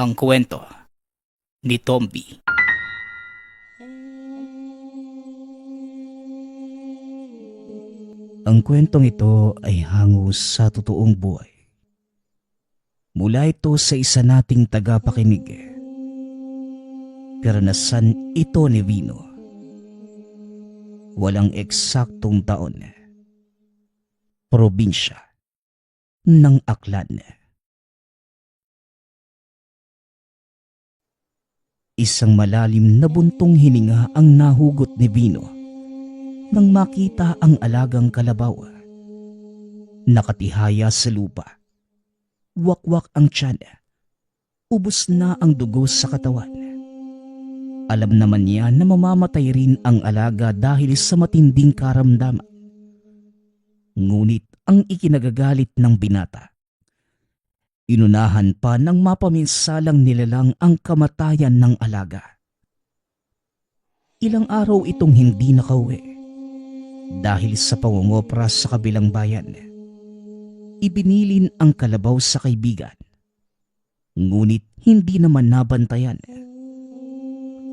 Ang kwento ni Tomby. Ang kwentong ito ay hango sa totoong buhay. Mula ito sa isa nating tagapakinig. Karanasan ito ni Vino. Walang eksaktong taon. Probinsya ng Aklan. Isang malalim na buntong hininga ang nahugot ni Vino nang makita ang alagang kalabaw. Nakatihaya sa lupa. Wakwak ang tiyan. Ubos na ang dugo sa katawan. Alam naman niya na mamamatay rin ang alaga dahil sa matinding karamdaman. Ngunit ang ikinagagalit ng binata, inunahan pa ng mapaminsalang nilalang ang kamatayan ng alaga. Ilang araw itong hindi nakauwi dahil sa pangungopra sa kabilang bayan. Ibinilin ang kalabaw sa kaibigan, ngunit hindi naman nabantayan.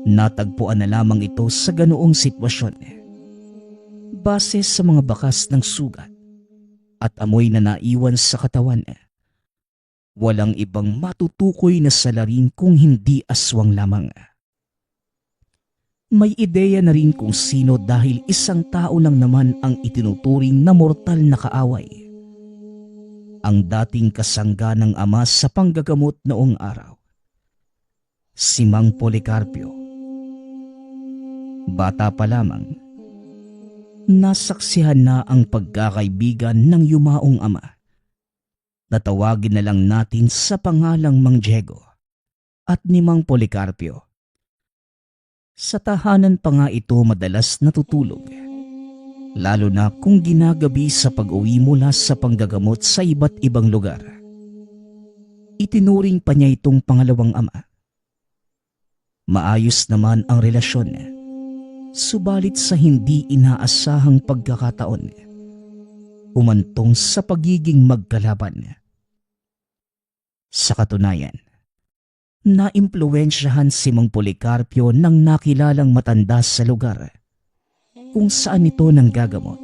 Natagpuan na lamang ito sa ganoong sitwasyon. Base sa mga bakas ng sugat at amoy na naiwan sa katawan, walang ibang matutukoy na salarin kung hindi aswang lamang. May ideya na rin kung sino dahil isang tao lang naman ang itinuturing na mortal na kaaway. Ang dating kasangga ng ama sa panggagamot noong araw, si Mang Policarpio. Bata pa lamang, nasaksihan na ang pagkakaibigan ng yumaong ama. Natawagin na lang natin sa pangalang Mang Diego at ni Mang Policarpio. Sa tahanan pa nga ito madalas natutulog, lalo na kung ginagabi sa pag-uwi mula sa panggagamot sa iba't ibang lugar. Itinuring pa niya itong pangalawang ama. Maayos naman ang relasyon, subalit sa hindi inaasahang pagkakataon, umantong sa pagiging magkalaban. Sa katunayan, naimpluwensyahan si Mang Policarpio ng nakilalang matanda sa lugar kung saan ito nanggagamot.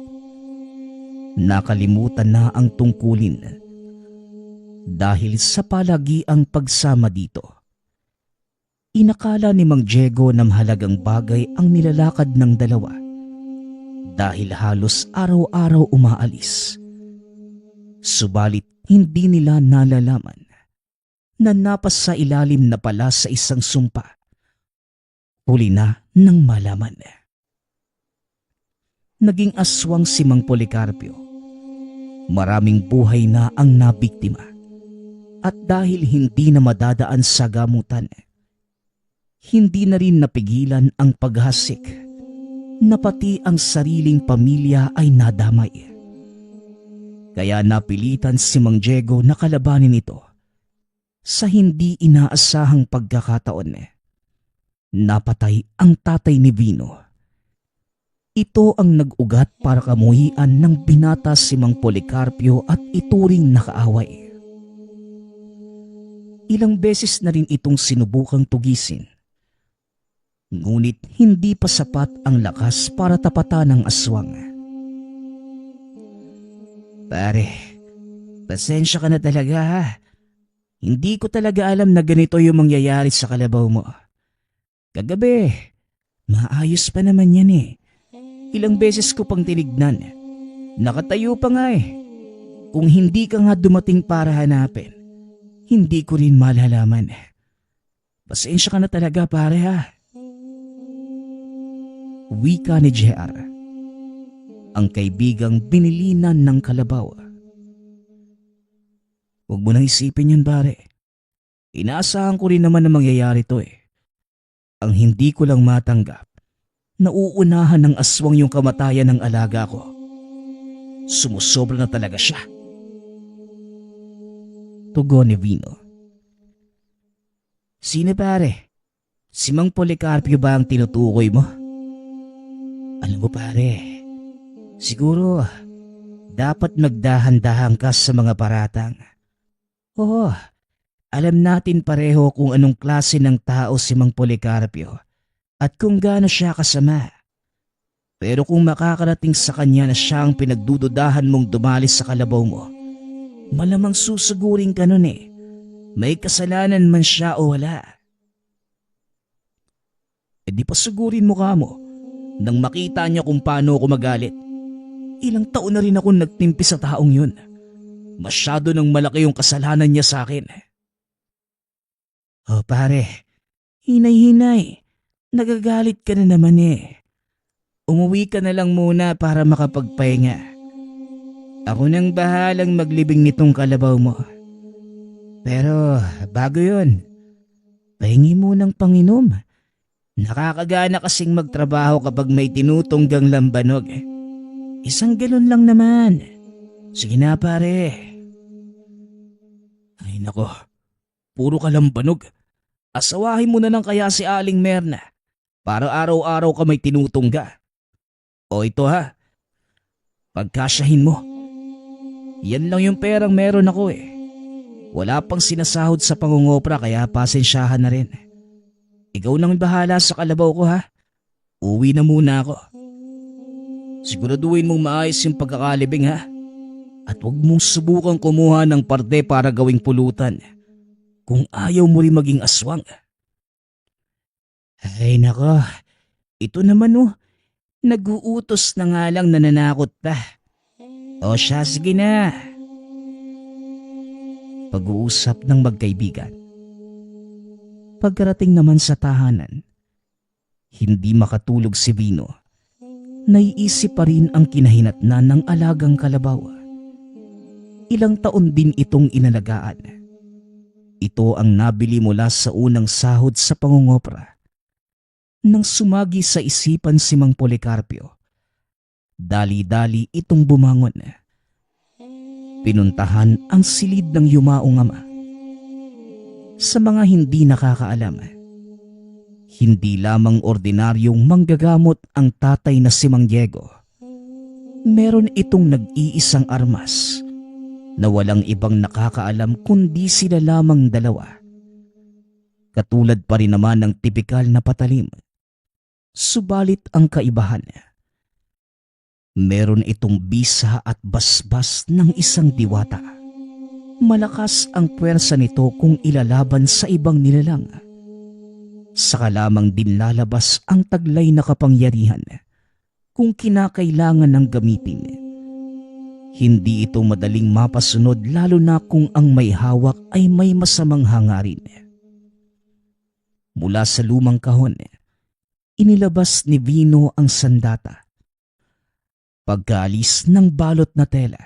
Nakalimutan na ang tungkulin dahil sa palagiang pagsama dito. Inakala ni Mang Diego na mahalagang bagay ang nilalakad ng dalawa dahil halos araw-araw umaalis. Subalit hindi nila nalalaman na napas sa ilalim na pala sa isang sumpa. Huli na nang malaman. Naging aswang si Mang Policarpio. Maraming buhay na ang nabiktima. At dahil hindi na madadaan sa gamutan, hindi na rin napigilan ang paghasik na pati ang sariling pamilya ay nadamay. Kaya napilitan si Mang Diego na kalabanin ito. Sa hindi inaasahang pagkakataon, napatay ang tatay ni Vino. Ito ang nag-ugat para kamuhian ng binata si Mang Policarpio at ituring na kaaway. Ilang beses na rin itong sinubukang tugisin. Ngunit hindi pa sapat ang lakas para tapatan ng aswang. Pare, pasensya ka na talaga ha. Hindi ko talaga alam na ganito yung mangyayari sa kalabaw mo. Kagabi, maayos pa naman yan eh. Ilang beses ko pang tinignan. Nakatayo pa nga eh. Kung hindi ka nga dumating para hanapin, hindi ko rin malalaman. Pasensya ka na talaga pare ha. Wika ni JR, ang kaibigang binilinan ng kalabaw. Huwag mo nang isipin yun pare. Inaasahan ko rin naman na mangyayari to eh. Ang hindi ko lang matanggap, nauunahan ng aswang yung kamatayan ng alaga ko. Sumusobra na talaga siya. Tugon ni Vino. Sino pare? Si Mang Policarpio ba ang tinutukoy mo? Alam mo pare, siguro dapat magdahan-dahan ka sa mga paratang. Oo, Alam natin pareho kung anong klase ng tao si Mang Policarpio at kung gaano siya kasama. Pero kung makakarating sa kanya na siya ang pinagdududahan mong dumalis sa kalabaw mo, malamang susugurin ka nun eh. May kasalanan man siya o wala. E di pa sugurin mo ka mo nang makita niya kung paano ako magalit. Ilang taon na rin ako nagtimpi sa taong yun. Masyado nang malaki yung kasalanan niya sa akin. Oh pare, hinay-hinay. Nagagalit ka na naman eh. Umuwi ka na lang muna para makapagpahinga. Ako nang bahalang maglibing nitong kalabaw mo. Pero bago yun, pahingi mo ng panginom. Nakakagana kasing magtrabaho kapag may tinutunggang lambanog. Isang galon lang naman. Sige na pare. Ay nako, puro ka lambanog. Asawahin mo na lang kaya si Aling Merna para araw-araw ka may tinutungga. O ito ha, pagkasyahin mo. Yan lang yung perang meron ako eh. Wala pang sinasahod sa pangungopra kaya pasensyahan na rin. Ikaw nang bahala sa kalabaw ko ha. Uwi na muna ako. Siguraduhin mong maayos yung pagkakalibing ha. At huwag mong subukang kumuha ng parte para gawing pulutan. Kung ayaw mo rin maging aswang. Ay nako, ito naman oh. Nag-uutos na nga lang nananakot pa. O siya, sige na. Pag-uusap ng magkaibigan. Pagkarating naman sa tahanan, hindi makatulog si Vino. Naiisip pa rin ang kinahinatnan ng alagang kalabaw. Ilang taon din itong inalagaan. Ito ang nabili mula sa unang sahod sa pangungopra. Nang sumagi sa isipan si Mang Policarpio, dali-dali itong bumangon. Pinuntahan ang silid ng yumaong ama. Sa mga hindi nakakaalam, hindi lamang ordinaryong manggagamot ang tatay na si Mang Diego. Meron itong nag-iisang armas na walang ibang nakakaalam kundi sila lamang dalawa. Katulad pa rin naman ng tipikal na patalim. Subalit ang kaibahan, meron itong bisa at basbas ng isang diwata. Malakas ang puwersa nito kung ilalaban sa ibang nilalang. Saka lamang din lalabas ang taglay na kapangyarihan kung kinakailangan ng gamitin. Hindi ito madaling mapasunod lalo na kung ang may hawak ay may masamang hangarin. Mula sa lumang kahon, inilabas ni Vino ang sandata. Pagkaalis ng balot na tela,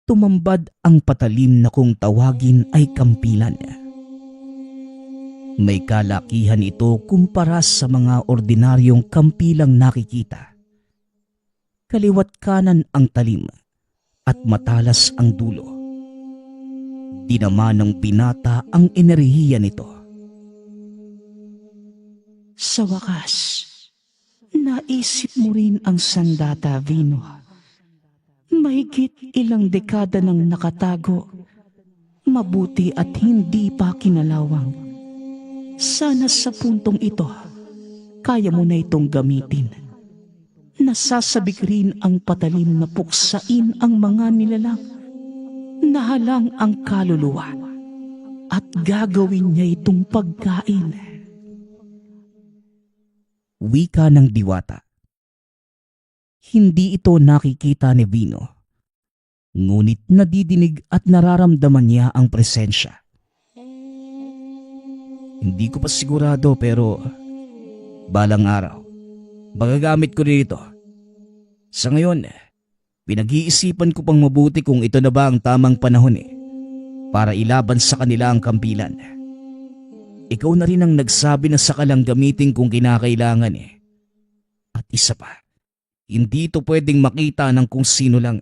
tumambad ang patalim na kung tawagin ay kampilan. May kalakihan ito kumpara sa mga ordinaryong kampilang nakikita. Kaliwat kanan ang talim at matalas ang dulo. Dinama ng binata ang enerhiya nito. Sa wakas, naisip mo rin ang sandata, Vino. Mahigit ilang dekada nang nakatago, mabuti at hindi pa kinalawang. Sana sa puntong ito, kaya mo na itong gamitin. Nasasabik rin ang patalim na puksain ang mga nilalang, nahalang ang kaluluwa, at gagawin niya itong pagkain. Wika ng diwata. Hindi ito nakikita ni Vino, ngunit nadidinig at nararamdaman niya ang presensya. Hindi ko pa sigurado pero balang araw, magagamit ko rin ito. Sa ngayon, pinag-iisipan ko pang mabuti kung ito na ba ang tamang panahon para ilaban sa kanila ang kampilan. Ikaw na rin ang nagsabi na saka lang gamitin kung kinakailangan At isa pa, hindi ito pwedeng makita ng kung sino lang.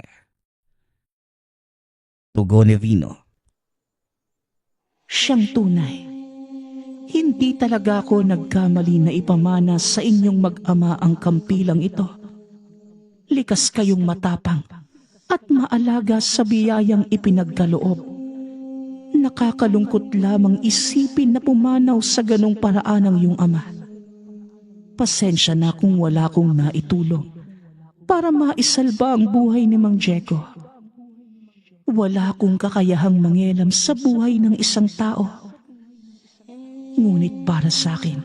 Tugon ni Vino. Siyang tunay. Hindi talaga ako nagkamali na ipamana sa inyong mag-ama ang kampilang ito. Likas kayong matapang at maalaga sa biyayang ipinagkaloob. Nakakalungkot lamang isipin na pumanaw sa ganong paraan ang iyong ama. Pasensya na kung wala kong naitulong para maisalba ang buhay ni Mang Diego. Wala akong kakayahang mangialam sa buhay ng isang tao. Ngunit para sa akin,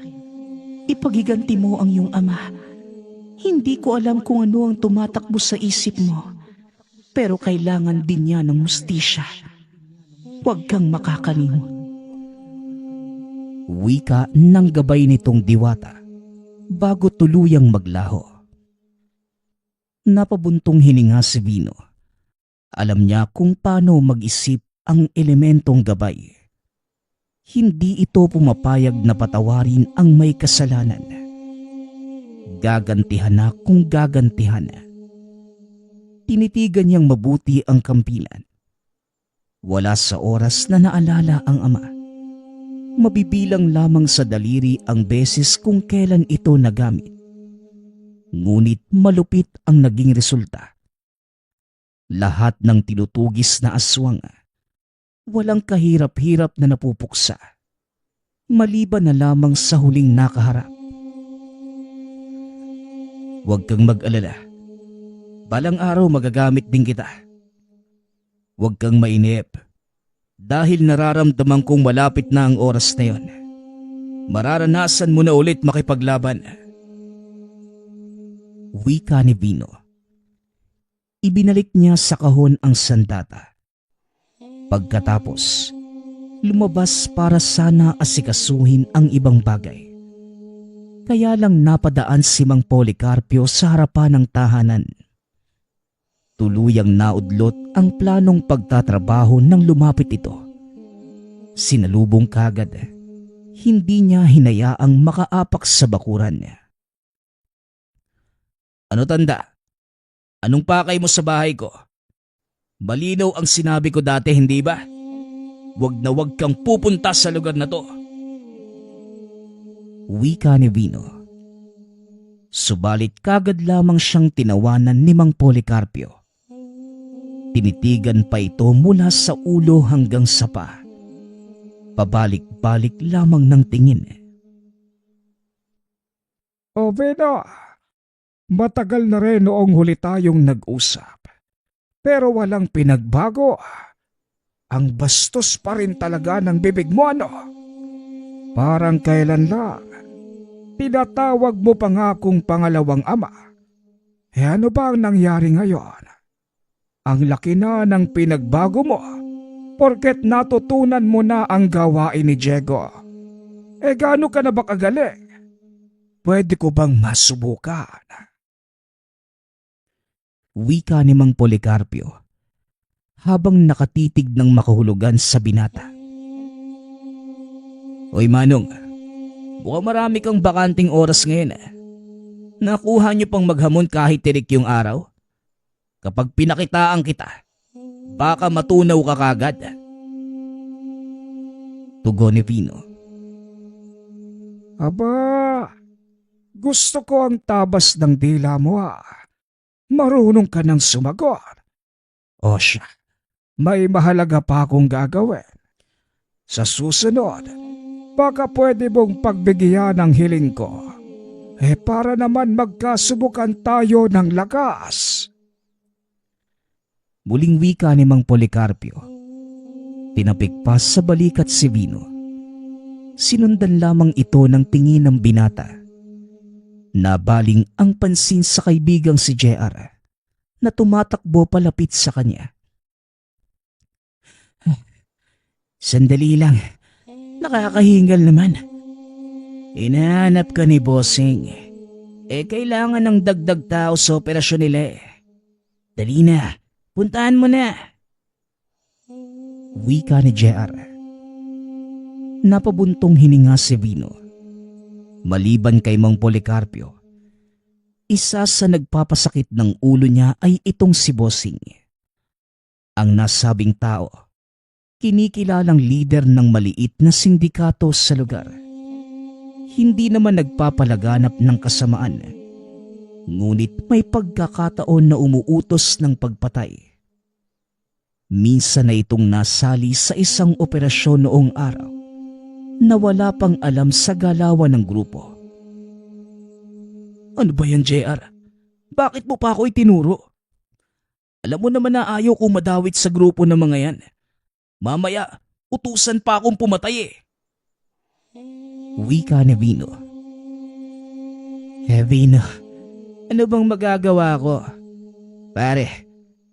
ipagiganti mo ang iyong ama. Hindi ko alam kung ano ang tumatakbo sa isip mo, pero kailangan din niya ng hustisya. Huwag kang makakalimot. Wika ng gabay nitong diwata bago tuluyang maglaho. Napabuntong hininga si Vino. Alam niya kung paano mag-isip ang elementong gabay. Hindi ito pumapayag na patawarin ang may kasalanan. Gagantihan na kung gagantihan na. Tinitigan niyang mabuti ang kampilan. Wala sa oras na naalala ang ama. Mabibilang lamang sa daliri ang beses kung kailan ito nagamit. Ngunit malupit ang naging resulta. Lahat ng tinutugis na aswang, walang kahirap-hirap na napupuksa, maliban na lamang sa huling nakaharap. Huwag kang mag-alala. Balang araw magagamit din kita. Huwag kang mainip. Dahil nararamdaman kong malapit na ang oras na yon. Mararanasan mo na ulit makipaglaban. Wika ni Vino. Ibinalik niya sa kahon ang sandata. Pagkatapos, lumabas para sana asikasuhin ang ibang bagay. Kaya lang napadaan si Mang Policarpio sa harapan ng tahanan. Tuluyang naudlot ang planong pagtatrabaho nang lumapit ito. Sinalubong kagad. Hindi niya hinayaang makaapak sa bakuran niya. Ano tanda? Anong pakay mo sa bahay ko? Malinaw ang sinabi ko dati, hindi ba? Huwag na huwag kang pupunta sa lugar na to. Wika ni Vino. Subalit kagad lamang siyang tinawanan ni Mang Policarpio. Tinitigan pa ito mula sa ulo hanggang sa paa. Pabalik-balik lamang ng tingin. O Vino, matagal na rin noong huli tayong nag-usap. Pero walang pinagbago. Ang bastos pa rin talaga ng bibig mo, ano? Parang kailan lang. Tinatawag mo pa nga akong pangalawang ama. Ano ba ang nangyari ngayon? Ang laki na ng pinagbago mo porket natutunan mo na ang gawain ni Diego. Gaano ka na ba kagaling? Pwede ko bang masubukan? Wika ni Mang Policarpio habang nakatitig ng makahulugan sa binata. Oy Manong, mukhang marami kang bakanting oras ngayon. Nakuha niyo pang maghamon kahit tirik yung araw? Kapag pinakitaan kita, baka matunaw ka kagad. Tugon ni Vino. Aba, gusto ko ang tabas ng dila mo. Marunong ka nang sumagot. O siya, may mahalaga pa akong gagawin. Sa susunod, baka pwede mong pagbigyan ng hiling ko. Para naman magkasubukan tayo ng lakas. Muling wika ni Mang Policarpio. Tinapik pa sa balikat si Vino. Sinundan lamang ito ng tingin ng binata. Nabaling ang pansin sa kaibigang si JR na tumatakbo palapit sa kanya. Sandali lang, nakakahingal naman. Hinahanap ka ni Bossing. Kailangan ng dagdag tao sa operasyon nila. Dali na. Puntahan mo na. Wika ni JR. Napabuntong hininga si Vino. Maliban kay Mang Policarpio, isa sa nagpapasakit ng ulo niya ay itong si Bossing. Ang nasabing tao, kinikilalang lider ng maliit na sindikato sa lugar. Hindi naman nagpapalaganap ng kasamaan. Ngunit may pagkakataon na umuutos ng pagpatay. Minsan na itong nasali sa isang operasyon noong araw na wala pang alam sa galawan ng grupo. Ano ba yan, JR? Bakit mo pa ako itinuro? Alam mo naman na ayaw kong madawit sa grupo ng mga yan. Mamaya, utusan pa akong pumatay eh. Wika ni Vino. Vino, ano bang magagawa ko? Pare,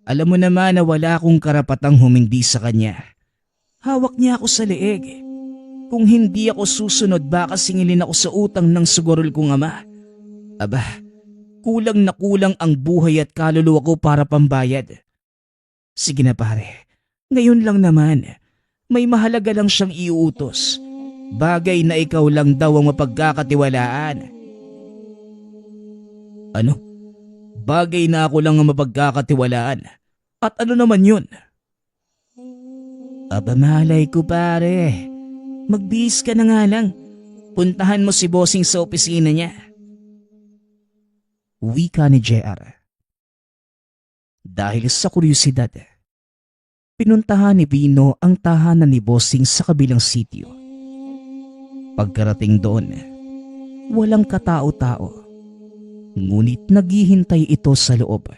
alam mo naman na wala akong karapatang humindi sa kanya. Hawak niya ako sa leeg. Kung hindi ako susunod baka singilin ako sa utang ng sugurol kong ama. Aba, kulang na kulang ang buhay at kaluluwa ko para pambayad. Sige na pare, ngayon lang naman. May mahalaga lang siyang iuutos. Bagay na ikaw lang daw ang mapagkakatiwalaan. Ano? Bagay na ako lang ang mapagkakatiwalaan. At ano naman yun? Aba malay ko pare. Magbihis ka na nga lang. Puntahan mo si bossing sa opisina niya. Wika ni JR. Dahil sa kuryosidad, pinuntahan ni Vino ang tahanan ni bossing sa kabilang sitio. Pagkarating doon, walang katao-tao. Ngunit naghihintay ito sa loob.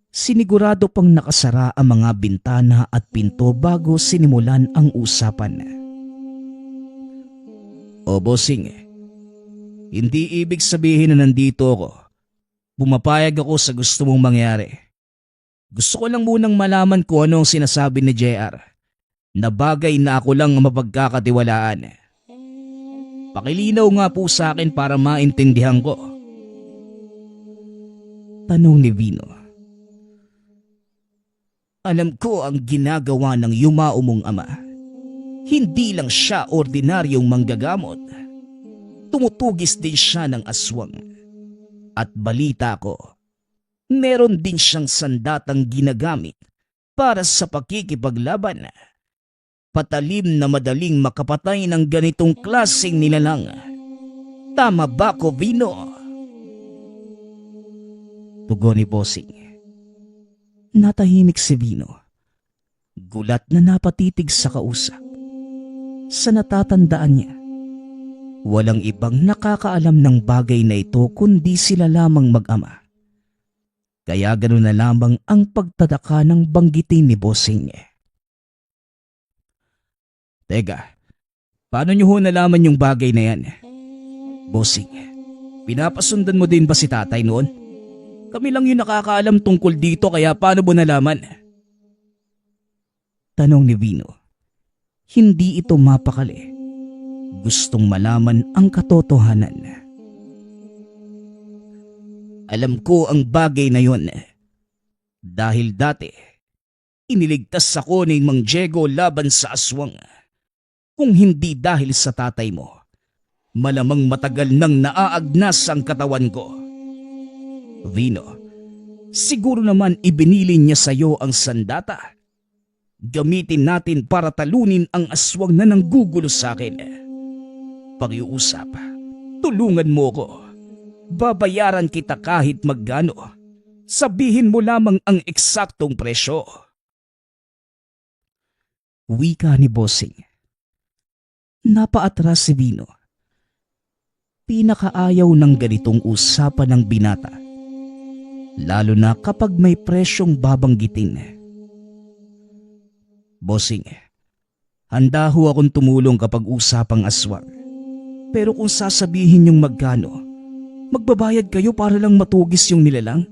Sinigurado pang nakasara ang mga bintana at pinto bago sinimulan ang usapan. O bossing, hindi ibig sabihin na nandito ako. Pumapayag ako sa gusto mong mangyari. Gusto ko lang munang malaman kung ano ang sinasabi ni JR, na bagay na ako lang ang mapagkakatiwalaan. Pakilinaw nga po sa akin para maintindihan ko. Tanong ni Vino. Alam ko ang ginagawa ng yumao mong ama. Hindi lang siya ordinaryong manggagamot. Tumutugis din siya ng aswang. At balita ko, meron din siyang sandatang ginagamit para sa pakikipaglaban. Patalim na madaling makapatay ng ganitong klaseng nilalang. Tama ba ko, Vino? Tugon ni bossing. Natahimik si Vino. Gulat na napatitig sa kausap. Sa natatandaan niya, walang ibang nakakaalam ng bagay na ito kundi sila lamang mag-ama. Kaya ganoon na lamang ang pagtataka ng banggitin ni bossing. Teka, paano niyo ho nalaman yung bagay na yan? Bossing, pinapasundan mo din ba si tatay noon? Kami lang yung nakakaalam tungkol dito kaya paano mo nalaman? Tanong ni Vino. Hindi ito mapakali. Gustong malaman ang katotohanan. Alam ko ang bagay na yon. Dahil dati, iniligtas ako ni Mang Diego laban sa aswang. Kung hindi dahil sa tatay mo, malamang matagal nang naaagnas ang katawan ko. Vino, siguro naman ibinili niya sa iyo ang sandata. Gamitin natin para talunin ang aswang na nanggugulo sa akin. Pakiusap, tulungan mo ko. Babayaran kita kahit magkano. Sabihin mo lamang ang eksaktong presyo. Wika ni bossing. Napaatras si Vino. Pinakaayaw ng ganitong usapan ng binata. Lalo na kapag may presyong babanggitin. Bossing, handa ho akong tumulong kapag usapang aswang. Pero kung sasabihin yung magkano, magbabayad kayo para lang matugis yung nilalang?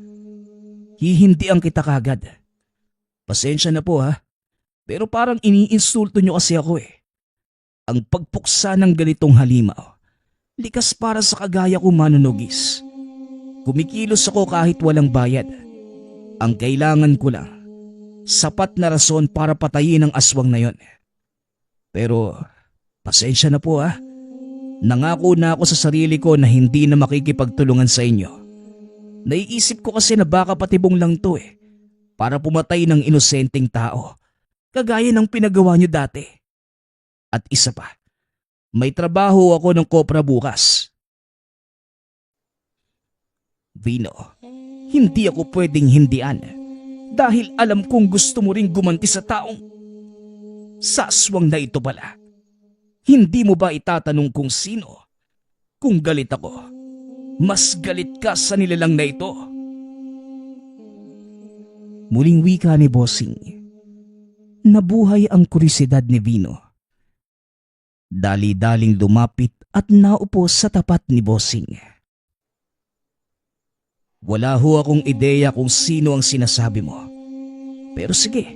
Hihindian kita kagad. Pasensya na po ha, pero parang iniinsulto nyo kasi ako eh. Ang pagpuksa ng ganitong halimaw, likas para sa kagaya ko manunugis. Kumikilos ako kahit walang bayad. Ang kailangan ko lang, sapat na rason para patayin ang aswang na yon. Pero pasensya na po ha. Nangako na ako sa sarili ko na hindi na makikipagtulungan sa inyo. Naiisip ko kasi na baka patibong lang to eh. Para pumatay ng inosenteng tao. Kagaya ng pinagawa nyo dati. At isa pa, may trabaho ako ng kopra bukas. Vino, hindi ako pwedeng hindian. dahil alam kong gusto mo ring gumanti sa taong sa aswang na ito pala. Hindi mo ba itatanong kung sino? Kung galit ako, mas galit ka sa nilalang na ito. Muling wika ni Bossing. Nabuhay ang kurisidad ni Vino. Dali-daling lumapit at naupo sa tapat ni Bossing. Wala ho akong ideya kung sino ang sinasabi mo. Pero sige,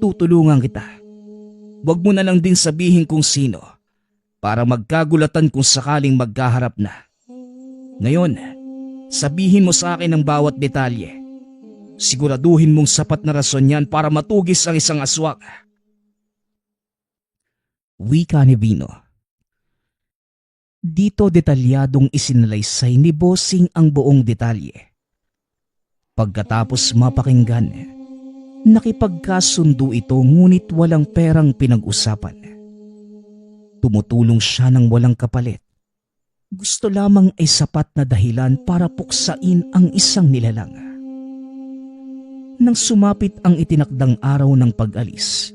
tutulungan kita. Huwag mo na lang din sabihin kung sino para magkagulatan kung sakaling magkaharap na. Ngayon, sabihin mo sa akin ang bawat detalye. Siguraduhin mong sapat na rason yan para matugis ang isang aswang. Wika ni Vino. Dito detalyadong isinalaysay ni Bossing ang buong detalye. Pagkatapos mapakinggan, nakipagkasundo ito ngunit walang perang pinag-usapan. Tumutulong siya ng walang kapalit. Gusto lamang ay sapat na dahilan para puksain ang isang nilalang. Nang sumapit ang itinakdang araw ng pag-alis,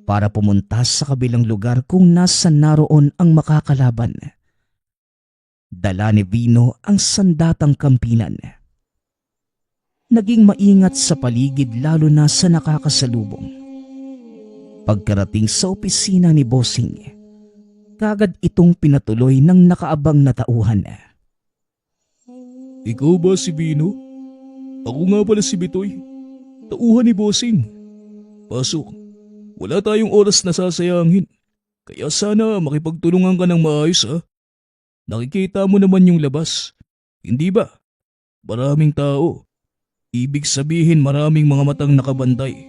para pumunta sa kabilang lugar kung nasan naroon ang makakalaban, dala ni Vino ang sandatang kampinan. Naging maingat sa paligid lalo na sa nakakasalubong. Pagkarating sa opisina ni Bossing, kagad itong pinatuloy ng nakaabang na tauhan. Ikaw ba si Vino? Ako nga pala si Bitoy. Tauhan ni Bossing. Pasok. Wala tayong oras na sasayangin. Kaya sana makipagtulungan ka ng maayos ha. Nakikita mo naman yung labas. Hindi ba? Maraming tao. Ibig sabihin maraming mga matang nakabantay.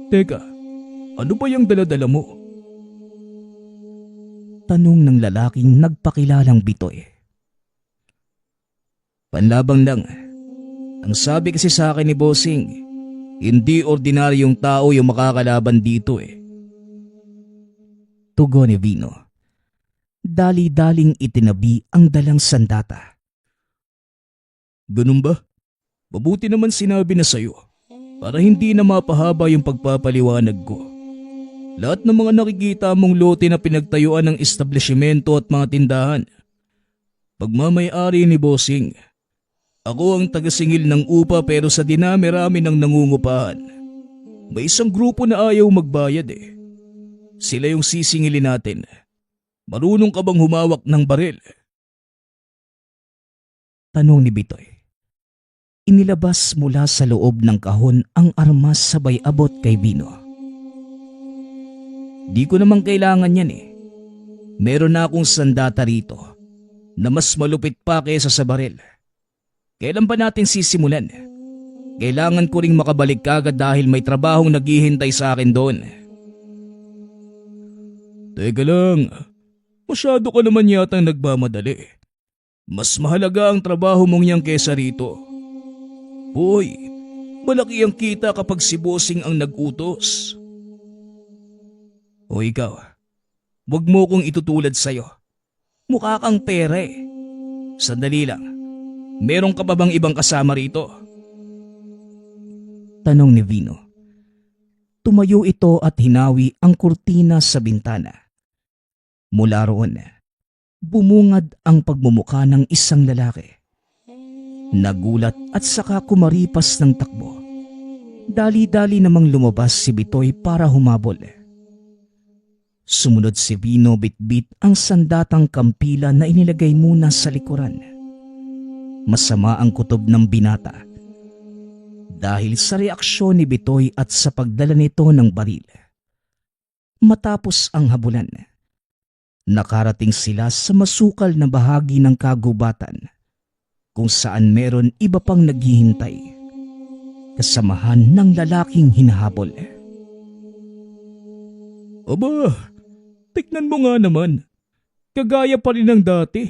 Teka, ano ba yung daladala mo? Tanong ng lalaking nagpakilalang Bitoy. Panlabang lang. Ang sabi kasi sa akin ni Bossing, hindi ordinaryong tao yung makakalaban dito eh. Tugon ni Vino. Dali-daling itinabi ang dalang sandata. Ganun ba? Mabuti naman sinabi na sayo para hindi na mapahaba yung pagpapaliwanag ko. Lahat ng mga nakikita mong lote na pinagtayuan ng establishmento at mga tindahan, pagmamay-ari ni Bossing. Ako ang tagasingil ng upa pero sa dinami-rami ng nangungupahan. May isang grupo na ayaw magbayad eh. Sila yung sisingilin natin. Marunong ka bang humawak ng baril? Tanong ni Bitoy. Inilabas mula sa loob ng kahon ang armas sabay abot kay Vino. Di ko naman kailangan yan eh. Meron na akong sandata rito na mas malupit pa kaysa sa baril. Kailan ba natin sisimulan? Kailangan ko ring makabalik kagad dahil may trabahong naghihintay sa akin doon. Teka lang, masyado ka naman yatang nagmamadali. Mas mahalaga ang trabaho mong yan kesa rito. Hoy, malaki ang kita kapag si Bossing ang nag-utos. O ikaw, wag mo kong itutulad sa'yo. Mukha kang pera eh. Sandali lang, meron ka pa bang ibang kasama rito? Tanong ni Vino. Tumayo ito at hinawi ang kurtina sa bintana. Mula roon, bumungad ang pagmumukha ng isang lalaki. Nagulat at saka kumaripas ng takbo. Dali-dali namang lumabas si Bitoy para humabol. Sumunod si Vino bitbit ang sandatang kampila na inilagay muna sa likuran. Masama ang kutob ng binata dahil sa reaksyon ni Bitoy at sa pagdala nito ng baril. Matapos ang habulan, nakarating sila sa masukal na bahagi ng kagubatan kung saan meron iba pang naghihintay, kasamahan ng lalaking hinahabol. Aba, tignan mo nga naman. Kagaya pa rin ng dati.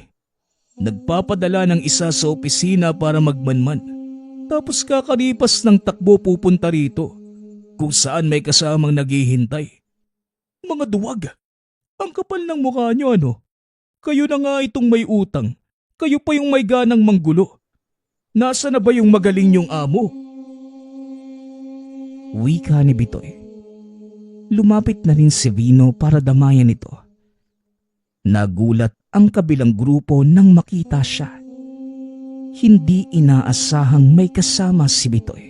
Nagpapadala ng isa sa opisina para magmanman. Tapos kakalipas ng takbo pupunta rito kung saan may kasamang naghihintay. Mga duwag, ang kapal ng mukha nyo ano? Kayo na nga itong may utang. Kayo pa yung may ganang manggulo. Nasa na ba yung magaling nyong amo? Wika ni Bitoy. Lumapit na rin si Vino para damayan ito. Nagulat ang kabilang grupo nang makita siya. Hindi inaasahang may kasama si Bitoy.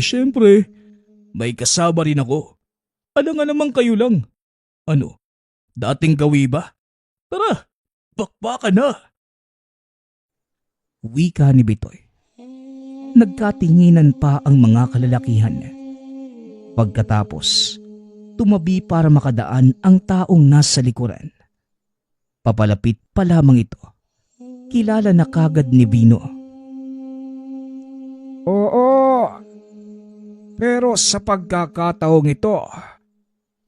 Siyempre, may kasama rin ako. Ano nga naman kayo lang? Ano, dating gawi ba? Tara, bakbakan na! Wika ni Bitoy. Nagkatinginan pa ang mga kalalakihan. Pagkatapos, tumabi para makadaan ang taong nasa likuran. Papalapit pa lamang ito. Kilala na kagad ni Vino. Oo, pero sa pagkakataong ito,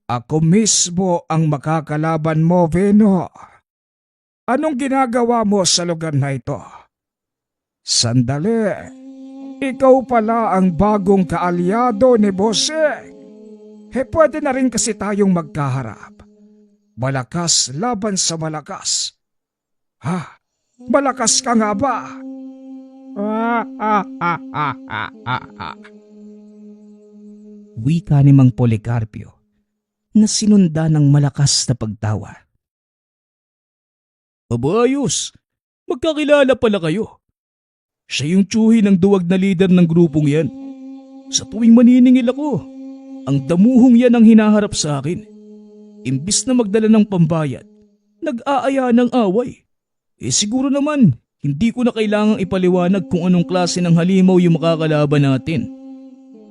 ako mismo ang makakalaban mo, Vino. Anong ginagawa mo sa lugar na ito? Sandali, ikaw pala ang bagong kaalyado ni Bossing. Pwede na rin kasi tayong magkaharap. Malakas laban sa malakas. Ha? Malakas ka nga ba? Wika ni Mang Policarpio na sinunda ng malakas na pagtawa. Abayos, magkakilala pala kayo. Siya yung tsuhi ng duwag na lider ng grupong yan. Sa tuwing maniningil ako, ang damuhong yan ang hinaharap sa akin. Imbis na magdala ng pambayad, nag-aaya ng away. Siguro naman, hindi ko na kailangang ipaliwanag kung anong klase ng halimaw yung makakalaban natin.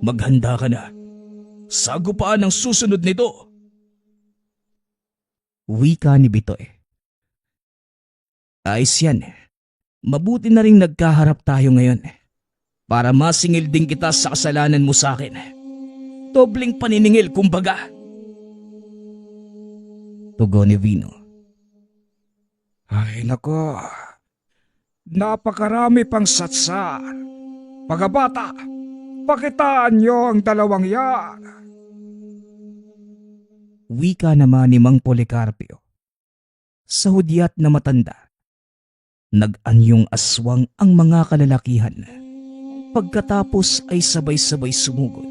Maghanda ka na. Sagupaan ang susunod nito. Wika ni Bitoy. Ayos yan. Mabuti na ring nagkaharap tayo ngayon. Para masingil din kita sa kasalanan mo sa akin. Dobling paniningil kumbaga. Tugon ni Vino. Ay nako, napakarami pang satsan. Mga bata, pakitaan niyo ang dalawang yan. Wika naman ni Mang Policarpio. Sa hudyat na matanda, nag-anyong aswang ang mga kalalakihan. Pagkatapos ay sabay-sabay sumugod.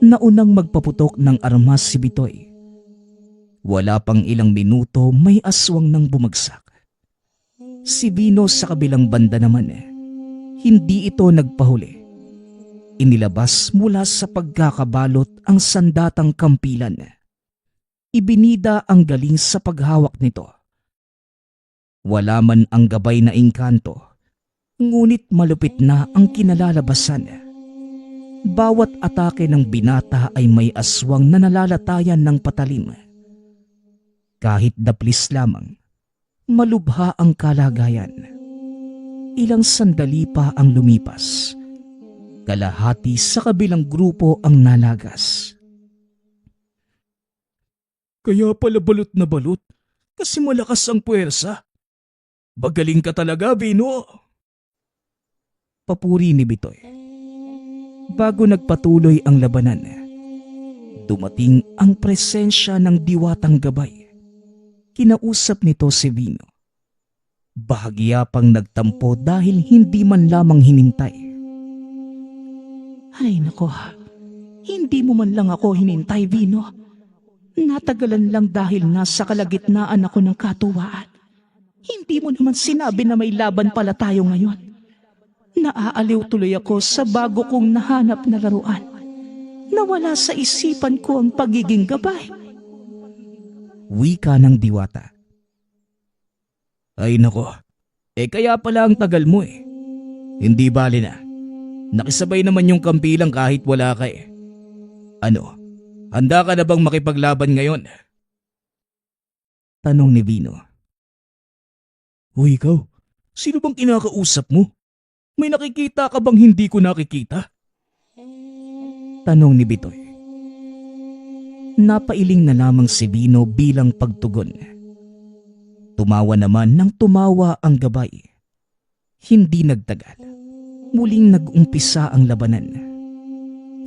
Naunang magpaputok ng armas si Bitoy. Wala pang ilang minuto may aswang nang bumagsak. Si Vino sa kabilang banda naman hindi ito nagpahuli. Inilabas mula sa pagkakabalot ang sandatang kampilan. Ibinida ang galing sa paghawak nito. Wala man ang gabay na engkanto, ngunit malupit na ang kinalalabasan. Bawat atake ng binata ay may aswang na nalalatayan ng patalim. Kahit daplis lamang, malubha ang kalagayan. Ilang sandali pa ang lumipas. Kalahati sa kabilang grupo ang nalagas. Kaya pala balot na balot kasi malakas ang puwersa. Magaling ka talaga, Vino. Papuri ni Bitoy. Bago nagpatuloy ang labanan, dumating ang presensya ng diwatang gabay. Kinausap nito si Vino. Bahagya pang nagtampo dahil hindi man lamang hinintay. Ay nako, hindi mo man lang ako hinintay, Vino. Natagalan lang dahil nasa kalagitnaan ako ng katuwaan. Hindi mo naman sinabi na may laban pala tayo ngayon. Naaaliw tuloy ako sa bago kong nahanap na laruan. Nawala sa isipan ko ang pagiging gabay. Wika ng diwata. Ay nako, kaya pala ang tagal mo . Hindi bali na. Nakisabay naman yung kampilang kahit wala ka . Ano, handa ka na bang makipaglaban ngayon? Tanong ni Vino. Uy ikaw, sino bang kinakausap mo? May nakikita ka bang hindi ko nakikita? Tanong ni Bitoy. Napailing na lamang si Vino bilang pagtugon. Tumawa naman nang tumawa ang gabay. Hindi nagtagal. Muling nag-umpisa ang labanan.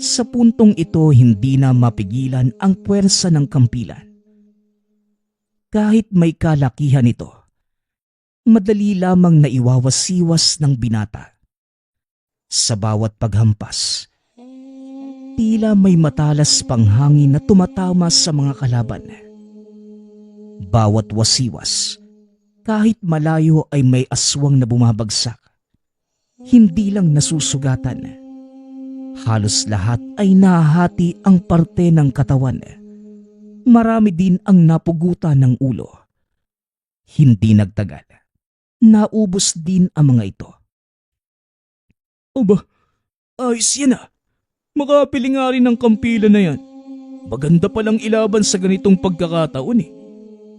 Sa puntong ito hindi na mapigilan ang puwersa ng kampilan. Kahit may kalakihan ito, madali lamang naiwawasiwas ng binata. Sa bawat paghampas, tila may matalas pang hangin na tumatama sa mga kalaban. Bawat wasiwas, kahit malayo ay may aswang na bumabagsak. Hindi lang nasusugatan. Halos lahat ay nahati ang parte ng katawan. Marami din ang napugutan ng ulo. Hindi nagtagal. Naubos din ang mga ito. Aba, ayos yan ah. Makapili nga rin ng kampila na yan. Maganda palang ilaban sa ganitong pagkakataon eh.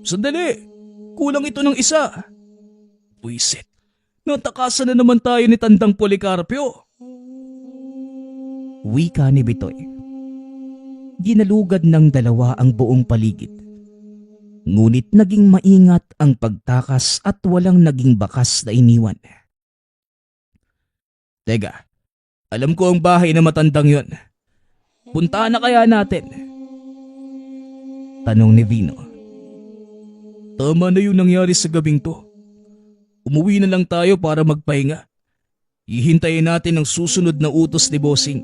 Sandali, kulang ito ng isa. Buisit, natakasan na naman tayo ni Tandang Policarpio. Wika ni Bitoy. Ginalugad ng dalawa ang buong paligid. Ngunit naging maingat ang pagtakas at walang naging bakas na iniwan. Teka, alam ko ang bahay na matandang yon. Puntahan na kaya natin? Tanong ni Vino. Tama na yung nangyari sa gabing to. Umuwi na lang tayo para magpahinga. Hihintayin natin ang susunod na utos ni Bossing.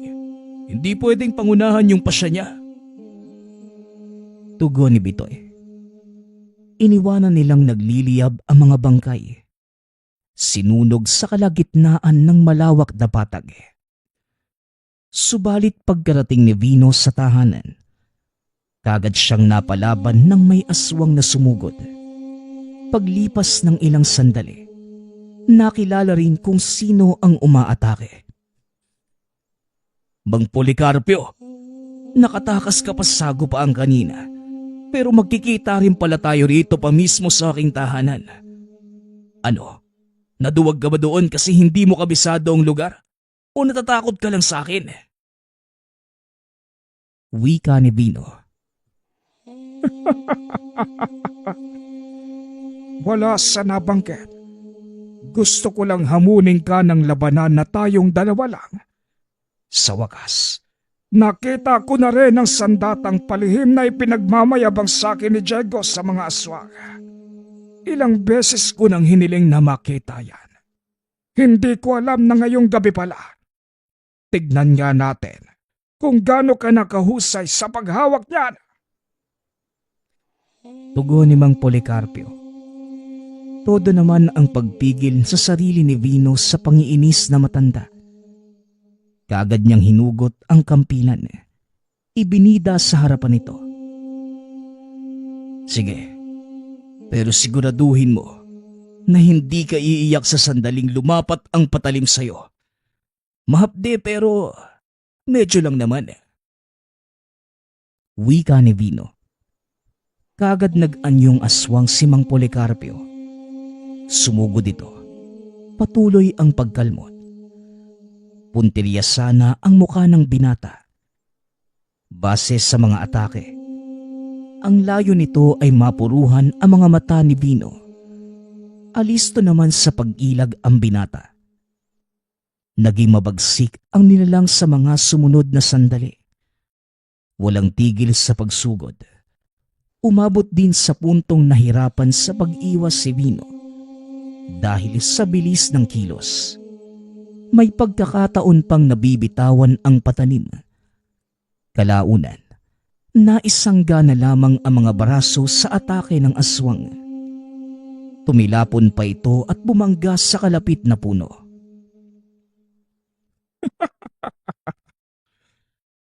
Hindi pwedeng pangunahan yung pasya niya. Tugon ni Bitoy. Iniwanan nilang nagliliyab ang mga bangkay. Sinunog sa kalagitnaan ng malawak na patag. Subalit pagkarating ni Vino sa tahanan, kagad siyang napalaban ng may aswang na sumugod. Paglipas ng ilang sandali, nakilala rin kung sino ang umaatake. Mang Policarpio, nakatakas ka pa sa sagupaan kanina, pero magkikita rin pala tayo rito pa mismo sa aking tahanan. Ano? Naduwag ka ba doon kasi hindi mo kabisado ang lugar? O natatakot ka lang sa akin? Wika ni Vino. Wala sa nabanggit. Gusto ko lang hamunin ka ng labanan na tayong dalawa lang. Sa wakas, nakita ko na rin ang sandatang palihim na ipinagmamayabang sa akin ni Diego sa mga aswang. Ilang beses ko nang hiniling na makita yan. Hindi ko alam na ngayong gabi pala. Tignan nga natin kung gaano ka nakahusay sa paghawak niyan. Tugon ni Mang Policarpio. Todo naman ang pagpigil sa sarili ni Vino sa pangiinis na matanda. Kaagad niyang hinugot ang kampilan. Ibinida sa harapan nito. Sige, pero siguraduhin mo na hindi ka iiyak sa sandaling lumapat ang patalim sa'yo. Mahapde pero medyo lang naman. Wika ni Vino. Kaagad nag-anyong aswang si Mang Policarpio. Sumugod ito. Patuloy ang pagkalmot. Puntirya sana ang mukha ng binata. Base sa mga atake, ang layo nito ay mapuruhan ang mga mata ni Vino. Alisto naman sa pag-ilag ang binata. Naging mabagsik ang nilalang sa mga sumunod na sandali. Walang tigil sa pagsugod. Umabot din sa puntong nahirapan sa pag-iwas si Vino dahil sa bilis ng kilos. May pagkakataon pang nabibitawan ang patanim. Kalaunan, naisangga na lamang ang mga baraso sa atake ng aswang. Tumilapon pa ito at bumangga sa kalapit na puno.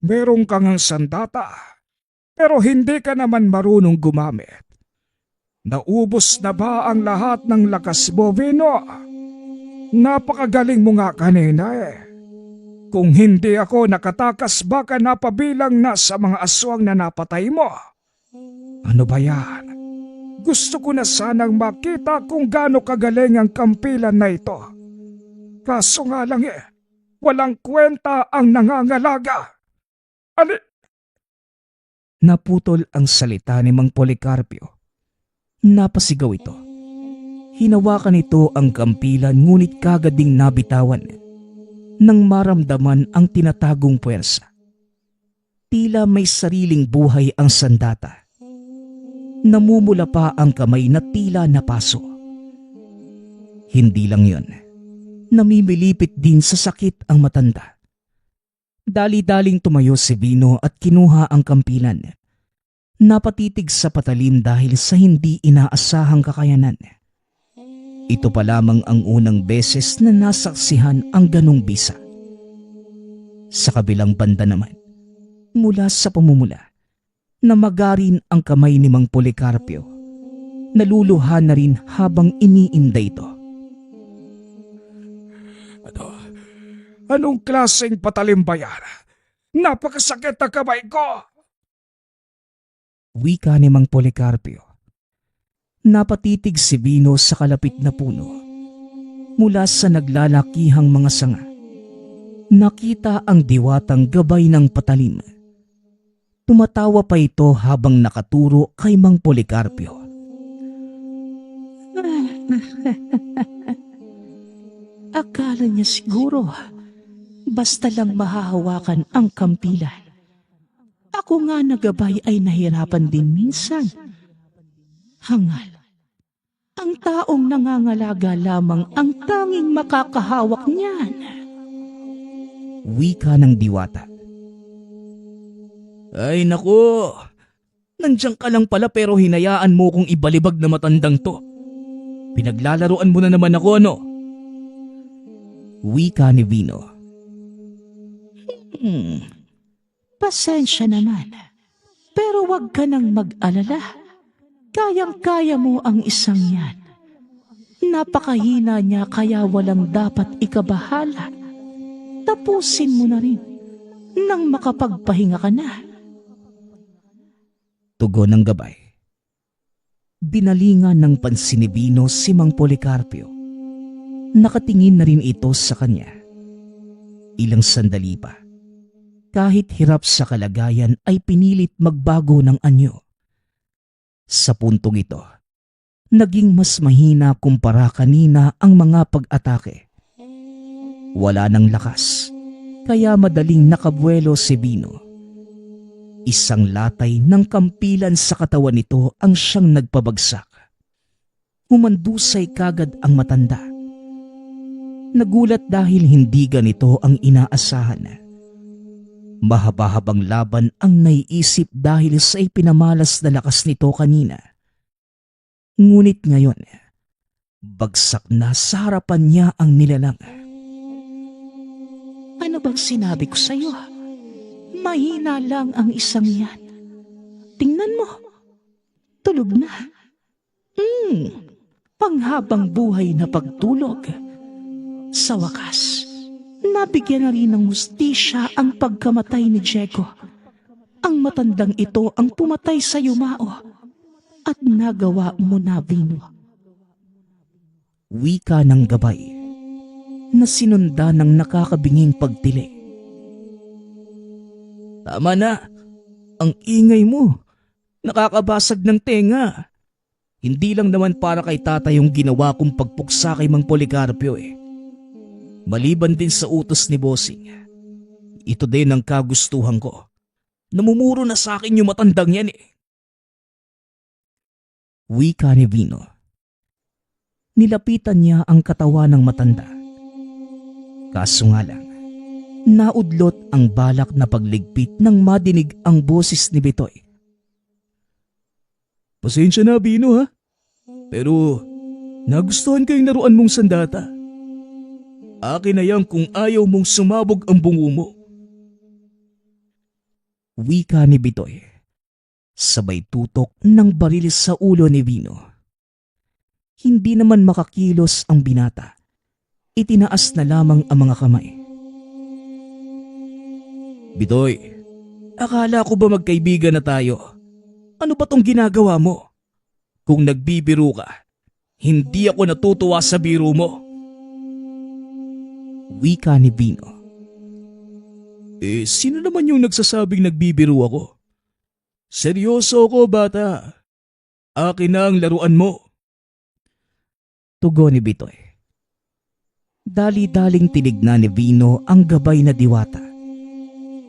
Meron kang ang sandata, pero hindi ka naman marunong gumamit. Naubos na ba ang lahat ng lakas mo, Vino? Napakagaling mo nga kanina eh. Kung hindi ako nakatakas baka napabilang na sa mga aswang na napatay mo. Ano ba yan? Gusto ko na sanang makita kung gaano kagaling ang kampilan na ito. Kaso nga lang walang kwenta ang nangangalaga. Naputol ang salita ni Mang Policarpio. Napasigaw ito. Hinawakan ito ang kampilan ngunit kagad ding nabitawan nang maramdaman ang tinatagong puwersa. Tila may sariling buhay ang sandata. Namumula pa ang kamay na tila napaso. Hindi lang yon. Namimilipit din sa sakit ang matanda. Dali-daling tumayo si Vino at kinuha ang kampilan. Napatitig sa patalim dahil sa hindi inaasahang kakayanan. Ito pa lamang ang unang beses na nasaksihan ang ganong bisa. Sa kabilang banda naman, mula sa pamumula, namagarin ang kamay ni Mang Policarpio. Naluluhan na rin habang iniinday ito. Anong klaseng patalim ba yan? Napakasakit na kamay ko! Wika ni Mang Policarpio. Napatitig si Vino sa kalapit na puno. Mula sa naglalakihang mga sanga, nakita ang diwatang gabay ng patalim. Tumatawa pa ito habang nakaturo kay Mang Policarpio. Akala niya siguro basta lang mahahawakan ang kampilan. Ako nga na gabay ay nahirapan din minsan. Hangal, ang taong nangangalaga lamang ang tanging makakahawak niyan. Wika ng diwata. Ay naku, nandiyan ka lang pala pero hinayaan mo kong ibalibag na matandang to. Pinaglalaroan mo na naman ako, ano? Wika ni Vino. Pasensya naman, pero wag ka nang mag-alala. Kayang-kaya mo ang isang yan. Napakahina niya kaya walang dapat ikabahala. Tapusin mo na rin nang makapagpahinga ka na. Tugon ng gabay. Binalingan ng pansin ni Vino si Mang Policarpio. Nakatingin na rin ito sa kanya. Ilang sandali pa. Kahit hirap sa kalagayan ay pinilit magbago ng anyo. Sa puntong ito, naging mas mahina kumpara kanina ang mga pag-atake. Wala nang lakas, kaya madaling nakabuelo si Vino. Isang latay ng kampilan sa katawan nito ang siyang nagpabagsak. Humandusay kagad ang matanda. Nagulat dahil hindi ganito ang inaasahan. Mahaba-habang laban ang naiisip dahil sa ipinamalas na lakas nito kanina. Ngunit ngayon, bagsak na sa harapan niya ang nilalang. Ano bang sinabi ko sa'yo? Mahina lang ang isang yan. Tingnan mo, tulog na. Panghabang buhay na pagtulog. Sa wakas, nabigyan na rin ng hustisya ang pagkamatay ni Diego. Ang matandang ito ang pumatay sa yumao at nagawa mo na, Vino. Wika ng gabay na sinunda ng nakakabinging pagtili. Tama na, ang ingay mo. Nakakabasag ng tenga. Hindi lang naman para kay tata yung ginawa kong pagpuksa kay Mang Policarpio eh. Maliban din sa utos ni Bossing, ito din ang kagustuhan ko. Namumuro na sa akin yung matandang yan eh. Wika ni Vino. Nilapitan niya ang katawan ng matanda. Kaso nga lang, naudlot ang balak na pagligpit nang madinig ang boses ni Bitoy. Pasensya na, Vino ha? Pero nagustuhan ko yung naruan mong sandata. Akin na yan kung ayaw mong sumabog ang bungo mo. Wika ni Bitoy. Sabay tutok ng baril sa ulo ni Vino. Hindi naman makakilos ang binata. Itinaas na lamang ang mga kamay. Bitoy, akala ko ba magkaibigan na tayo? Ano ba tong ginagawa mo? Kung nagbibiro ka, hindi ako natutuwa sa biro mo. Wika ni Vino. Sino naman yung nagsasabing nagbibiro ako? Seryoso ako, bata. Akin na ang laruan mo. Tugon ni Bitoy. Dali-daling tinignan ni Vino ang gabay na diwata.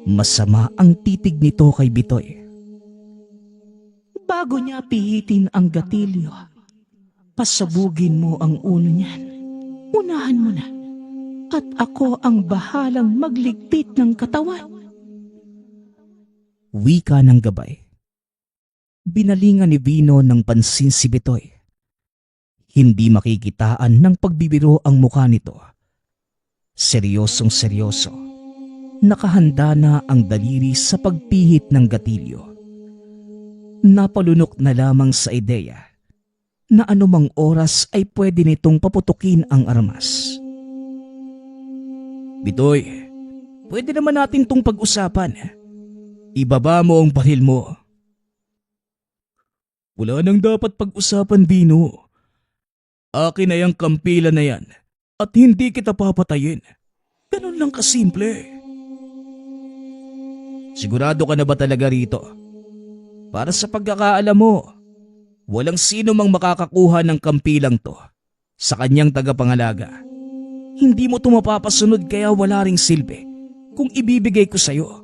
Masama ang titig nito kay Bitoy. Bago niya pihitin ang gatilyo, pasabugin mo ang ulo niyan. Unahan mo na. at ako ang bahalang magligpit ng katawan. Wika ng gabay. Binalingan ni Vino ng pansin si Bitoy. Hindi makikitaan ng pagbibiro ang mukha nito. Seryosong seryoso. Nakahanda na ang daliri sa pagpihit ng gatilyo. Napalunok na lamang sa ideya na anumang oras ay pwede nitong paputukin ang armas. Bitoy, pwede naman natin tong pag-usapan. Ibaba mo ang baril mo. Wala nang dapat pag-usapan, Vino. Akin na yung kampila na yan at hindi kita papatayin. Ganun lang kasimple. Sigurado ka na ba talaga rito? Para sa pagkakaalam mo, walang sino mang makakakuha ng kampilang to sa kanyang tagapangalaga. Hindi mo ito mapapasunod kaya wala ring silbi kung ibibigay ko sa'yo.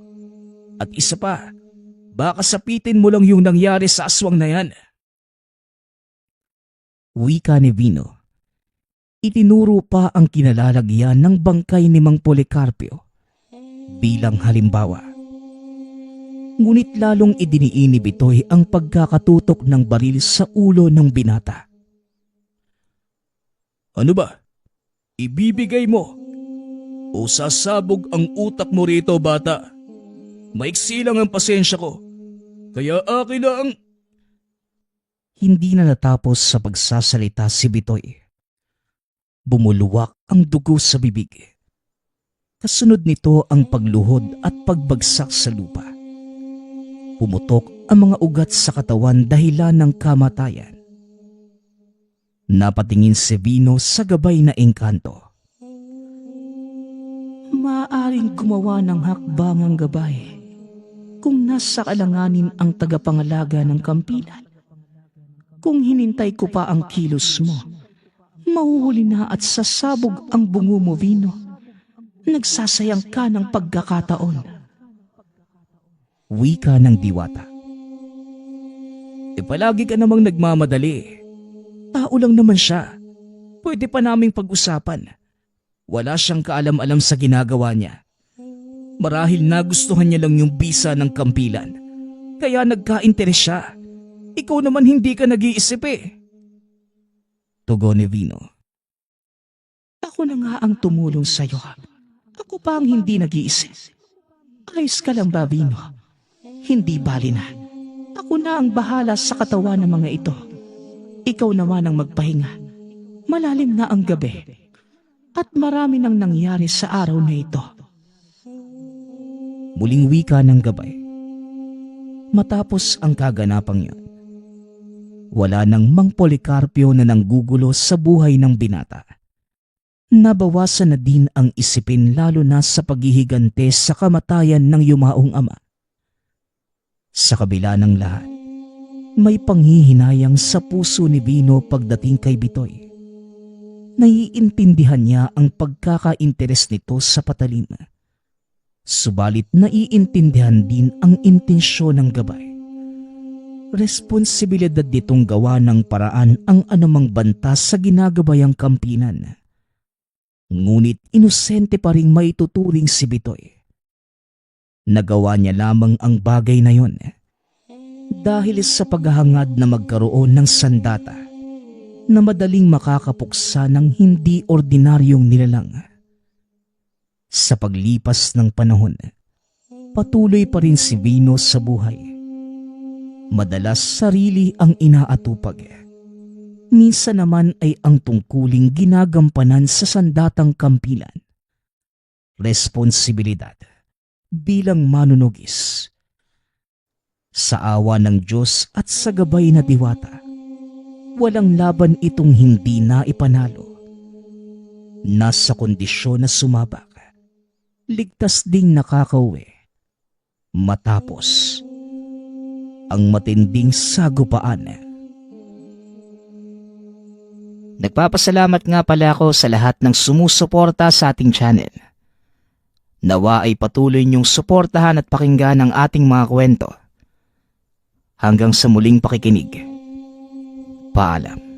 At isa pa, baka sapitin mo lang yung nangyari sa aswang na yan. Wika ni Vino. Itinuro pa ang kinalalagyan ng bangkay ni Mang Policarpio bilang halimbawa. Ngunit lalong idiniin ni Bitoy ang pagkakatutok ng baril sa ulo ng binata. Ano ba? Ibibigay mo? O sasabog ang utak mo rito, bata? Maiksi lang ang pasensya ko. Kaya akin na ang... Hindi na natapos sa pagsasalita si Bitoy. Bumuluwak ang dugo sa bibig. Kasunod nito ang pagluhod at pagbagsak sa lupa. Pumutok ang mga ugat sa katawan dahilan ng kamatayan. Napatingin si Vino sa gabay na engkanto. Maaaring gumawa ng hakbangang gabay kung nasa kalanganin ang tagapangalaga ng kampilan. Kung hinintay ko pa ang kilos mo, mahuhuli na at sasabog ang bungo mo, Vino. Nagsasayang ka ng pagkakataon. Wika ng diwata. Palagi ka namang nagmamadali. Tao lang naman siya. Pwede pa naming pag-usapan. Wala siyang kaalam-alam sa ginagawa niya. Marahil nagustuhan niya lang yung bisa ng kampilan. Kaya nagka-interes siya. Ikaw naman hindi ka nag-iisip eh. Tugon ni Vino. Ako na nga ang tumulong sa'yo. Ako pa ang hindi nag-iisip. Ayos ka lang ba, Vino? Hindi bali na. Ako na ang bahala sa katawan ng mga ito. Ikaw naman ang magpahinga. Malalim na ang gabi. At marami nang nangyari sa araw na ito. Muling wika ng gabay. Matapos ang kaganapang yun, wala nang Mang Policarpio na nanggugulo sa buhay ng binata. Nabawasan na din ang isipin lalo na sa paghihigante sa kamatayan ng yumaong ama. Sa kabila ng lahat, may panghihinayang sa puso ni Vino pagdating kay Bitoy. Naiintindihan niya ang pagkakainteres nito sa patalim. Subalit naiintindihan din ang intensyon ng gabay. Responsibilidad nitong gawa ng paraan ang anumang banta sa ginagabayang kampinan. Ngunit inosente pa ring maituturing si Bitoy. Nagawa niya lamang ang bagay na yon dahil sa paghahangad na magkaroon ng sandata na madaling makakapuksa ng hindi ordinaryong nilalang. Sa paglipas ng panahon, patuloy pa rin si Vino sa buhay. Madalas sarili ang inaatupag. Minsan naman ay ang tungkuling ginagampanan sa sandatang kampilan. Responsibilidad bilang manunugis. Sa awa ng Diyos at sa gabay na diwata, walang laban itong hindi na ipanalo. Nasa kondisyon na sumabak, ligtas ding nakakauwi. Matapos ang matinding sagupaan. Nagpapasalamat nga pala ako sa lahat ng sumusuporta sa ating channel. Nawa ay patuloy niyong suportahan at pakinggan ang ating mga kwento. Hanggang sa muling pakikinig. Paalam.